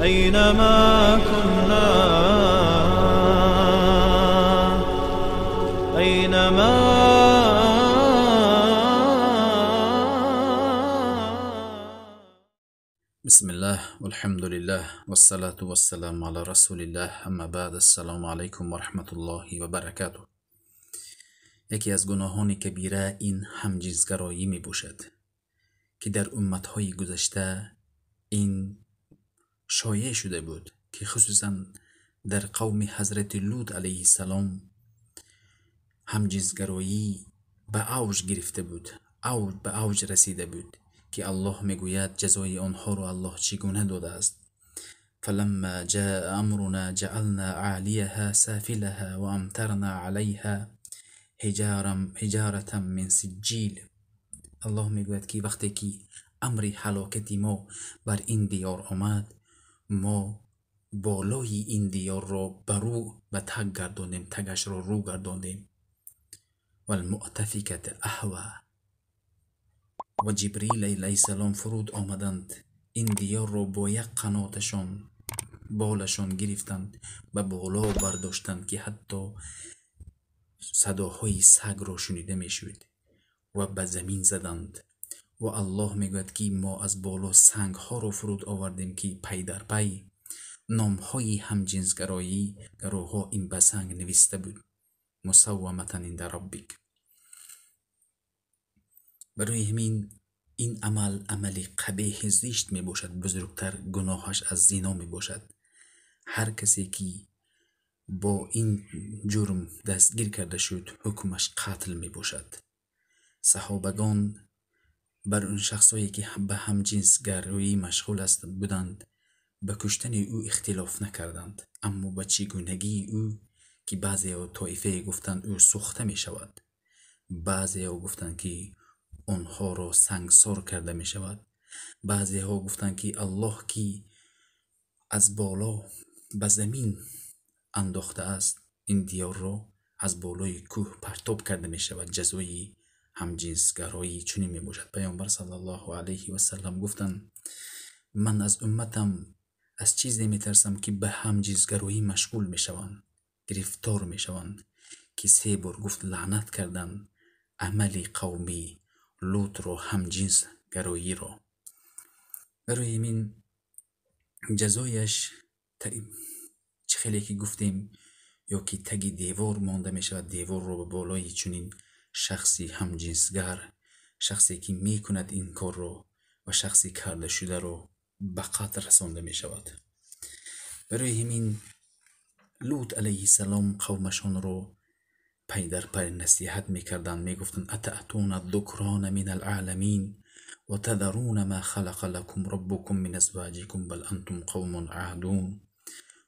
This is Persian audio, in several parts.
أينما كنا أينما بسم الله والحمد لله والصلاة والسلام على رسول الله. اما بعد، السلام علیکم و رحمت الله و برکاته. یکی از گناهان کبیره این همجنسگرایی می باشد که در امتهای گذشته این شایع شده بود که خصوصا در قوم حضرت لوط علیه السلام همجنسگرایی به اوج گرفته بود، به اوج رسیده بود که الله میگوید جزای آنها رو الله چگونه داده است. فلما جاء امرنا جعلنا عالیها سافلها و امطرنا علیها حجارة من سجیل. الله میگوید که وقتی که امر هلاکتی ما بر این دیار آمد، ما بالای این دیار را برو و تگ گرداندیم، تگش را رو گرداندیم. و المؤتفکت اهوه، و جبریل علیه السلام فرود آمدند، این دیار را با یک قناتشان بالشان گرفتند و بالا برداشتند که حتی صداهای سگ را شنیده می شود و به زمین زدند. و الله میگوید که ما از بالا سنگ ها را فرود آوردیم که پی در پی نام های همجنسگرایی گروه ها این به سنگ نوشته بود. مسومتا عند ربک. برای همین این عمل قبیح زشت می باشد، بزرگتر گناهش از زنا می باشد. هر کسی که با این جرم دستگیر کرده شد حکمش قتل می باشد. صحابگان بر اون شخصایی که به همجنسگرایی مشغول بودند به کشتن او اختلاف نکردند، اما به چگونگی او که بعضی ها طایفه گفتند او سوخته می شود، بعضی ها گفتند که آنها را سنگسار کرده می شود، بعضی ها گفتند که الله که از بالا به زمین انداخته است، این دیار را از بالای کوه پرتاب کرده می شود. جزای همجنسگرایی چنین می باشد. پیامبر صلی الله علیه و سلم گفتند من از امتم از چیزی می ترسم که به همجنسگرایی مشغول می شوند، گرفتار می شوند، که 3 بار گفت لعنت کردن عمل قومی لوط را، همجنس گرایی را. برای همین جزایش خیلی که گفتیم یا که تگ دیوار مانده می شود، دیوار رو به بالای چنین شخصی همجنسگر، شخصی که می کند این کار رو و شخصی کرده شده رو به قتل رسانده می شود. برای همین لوط علیه السلام قومشان رو پی در پی نصیحت می کردن، می گفتن اتأتون الذکران من العالمین و تذرون ما خلق لكم ربكم من ازواجكم بل انتم قوم عادون.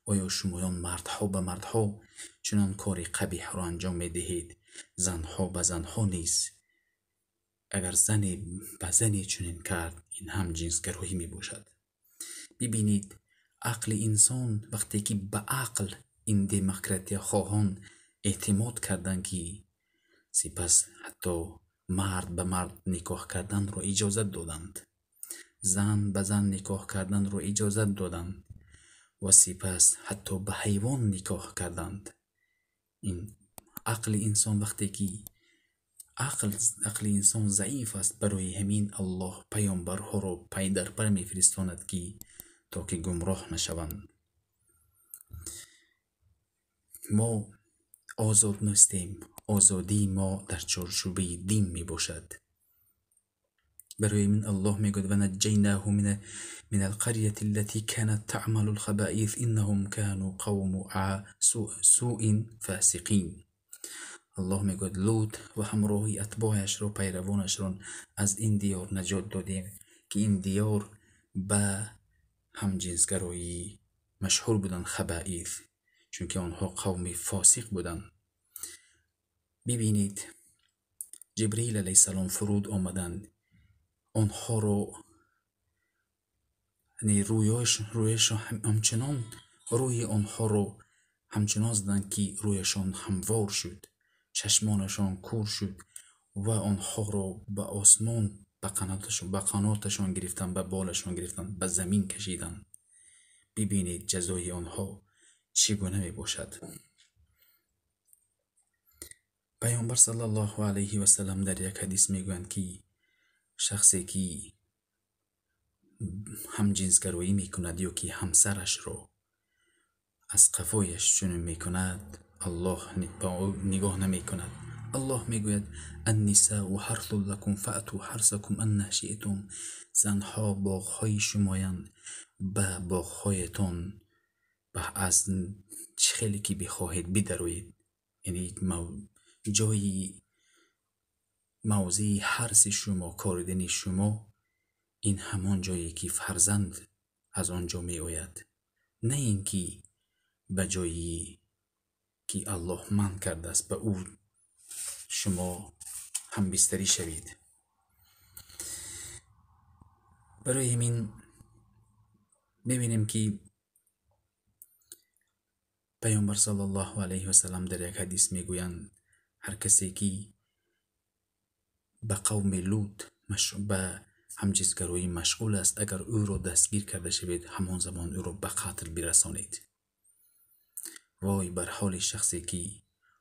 آیا شمایان مردها به مردها چنان کاری قبیح را انجام می دهید، زنها به زنها نیست؟ اگر زنی به زنی چنین کرد این هم جنسگرایی می باشد. ببینید عقل انسان وقتی که به عقل این دموکراتی خواهان اعتماد کردن که سپس حتی مرد به مرد نکاح کردن رو اجازت دادند، زن به زن نکاح کردن رو اجازت دادند و سپس حتی به حیوان نکاح کردند. این عقل انسان وقتی که عقل انسان ضعیف است، برای همین الله پیامبرها رو پی در پی میفرستاند که تا که گمراه نشوند. ما آزاد نیستیم، آزادی ما در چارچوبه دین می باشد. برای من الله می گوید و نجیناه من القرية التي كانت تعمل الخبائث انهم كانوا قوم سوء فاسقین. الله می گوید لوط و همراهی اتباعش را، پیروانش را از این دیار نجات دادیم که این دیار به همجنسگرایی مشهور بودن، خبائث، چون که آنها قوم فاسق بودن. ببینید جبریل علیه السلام فرود آمدند، آنها رو رویش همچنان روی آنها رو همچنان زدند که رویشان هموار شد، چشمانشان کور شد و آنها رو به آسمان به قناتشان گرفتن، به بالشان گرفتن، به زمین کشیدن. ببینید جزای آنها چگونه می باشد. پیامبر صلی الله علیه و سلم در یک حدیث میگویند که شخصی که همجنسگرایی میکند یا که همسرش را از قفایش چنین میکند، الله نگاه نمیکند. الله میگوید النساء حرث لکم فأتوا حرثکم ان شئتم. زنها باغهای شمایند، به باغهایتان از خیلی که بخواهید بدروید. یعنی جای موضع حرث شما، کاردن شما، این همان جایی که فرزند از آنجا می آید، نه اینکه به جایی که الله من کرده است به او شما هم بستری شوید. برای همین ببینیم که پیامبر صلی الله علیه و سلم در یک حدیث میگویند هر کسی که به قوم لوط به همجنسگرایی مشغول است، اگر او را دستگیر کرده شوید، همان زمان او را به قتل برسانید. وای بر حال شخصی که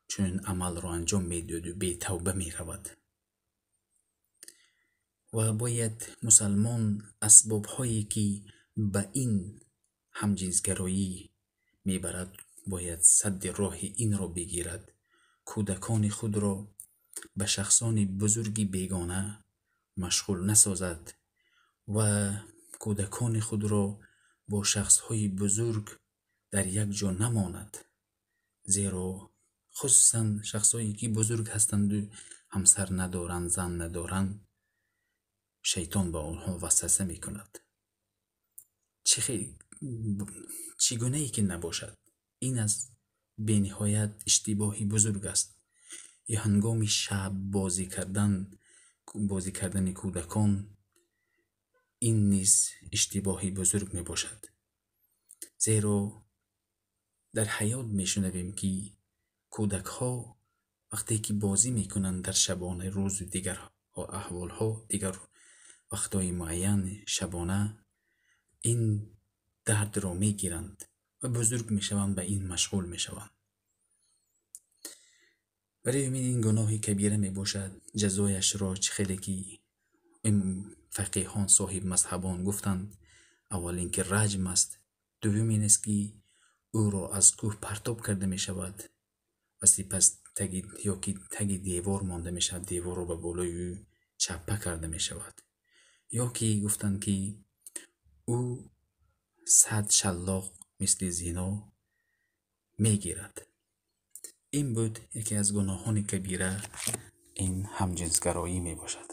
چون عمل را انجام میدهد و بی توبه می رود. و باید مسلمان اسباب هایی که به این همجنسگرایی میبرد باید سد راه این را بگیرد. کودکان خود را به شخصان بزرگی بیگانه مشغول نسازد و کودکان خود را با شخصهای بزرگ در یک جا نماند، زیرا خصوصا شخصهایی که بزرگ هستند و همسر ندارند، زن ندارند، شیطان با آنها وسوسه می کند. چگونه ای که نباشد، این از بینهایت اشتباهی بزرگ است. یا هنگام شب بازی کردن کودکان، این نیز اشتباهی بزرگ می باشد. زیرا در حیات می شنویم که کودک ها وقتی که بازی می کنند در شبانه روز و دیگر احوال ها، دیگر وقتهای معین شبانه، این درد را می گیرند و بزرگ می شوند، به این مشغول می شوند. برای این گناه کبیره می باشد. جزایش را خیلی که فقیهان صاحب مذهبان گفتند، اول اینکه رجم است، دوم این است که او را از کوه پرتاب کرده می شود و سپس تگ دیوار مانده می شود، دیوار را به بالای او چپه کرده می شود، یا که گفتند که او 100 شلاق مثل زنا می گیرد. این بود یکی از گناهان کبیره، این همجنسگرایی می باشد.